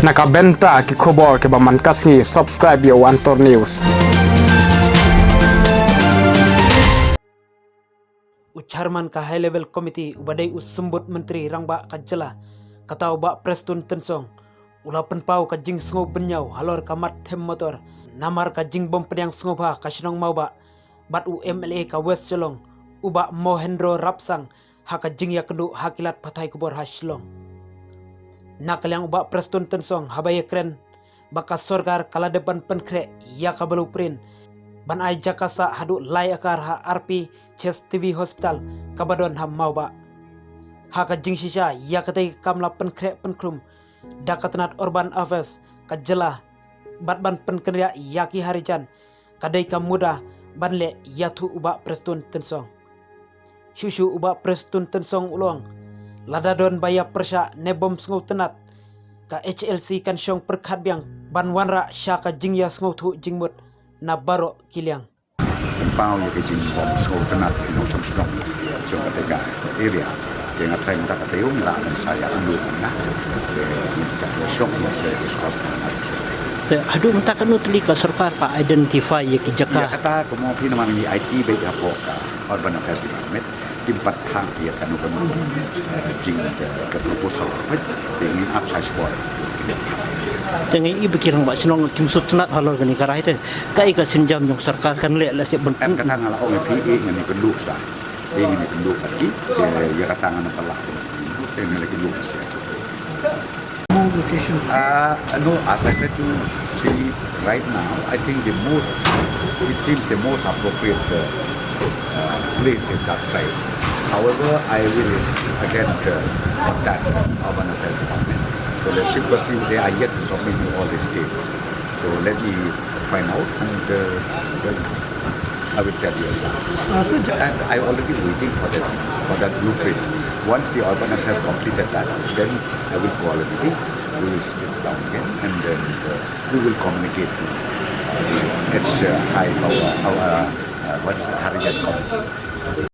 Nakabenta ki khobor ke baman kasngi subscribe yo Antor News. Uchairman ka high level committee ubadai usumbut menteri rangba kajela kata ubak Preston Tensong ulapan pau ka jing sngo benyau halor kamat them motor namar ka jing bom penyang sngo ba kasinong mau ba bat u MLA ka West Shillong ubak Mohendro Rapsang haka jing ya kendu hakilat patai kubor Shillong nakaliang ubak Preston Tensong habaya kren baka sorgar kala depan penkre ya kabalu print ban ai jakasa hadu lai akar ha RP Chess TV Hospital kabadon ham mau ba haka jing shisha ya katai kamla penkre penkrum dakatnat Urban Affairs kajela ban penkria yaki harijan kadai kam muda banle yatu uba Preston Tensong shushu uba Preston Tensong ulong ladadon baya persya nebom sngo tenat ka HLC kan syong perkhat biang ban wanra syaka jing ya sngo thu jingmut na baro kiliang bao nhiêu cái trình bom sâu tân nát nó sông sông trong cái cái area cái ngắt say người ta thấy ông là mình saya ulu na mình sẽ shock mình sẽ discuss hadu menta kan utli ka sarkar pa identify ya ki ya jaka kata como pina mami IT baik apa ka Urban Affairs Department tempat hang dia kan uban jing ke proposal dengan upsize board tengai i bekirang ba sinong kim sutnat halor gani karah itu kai ka sinjam yung sarkar kan le la se ben kan kata ngala orang PE ngani ke lu sa ini ke lu lagi ya kata ngana telah ini lagi lu sa no, as I said to see right now, I think it seems the most appropriate place is that side. However, I will again contact Urban Affairs Department. So let's see, they are yet to submit me all the details. So let me find out and then I will tell you. And I already waiting for that blueprint. Once the Urban Affairs completed that, then I will call a meeting. We will sit down again and then we will communicate to the high power, our Harijan committee.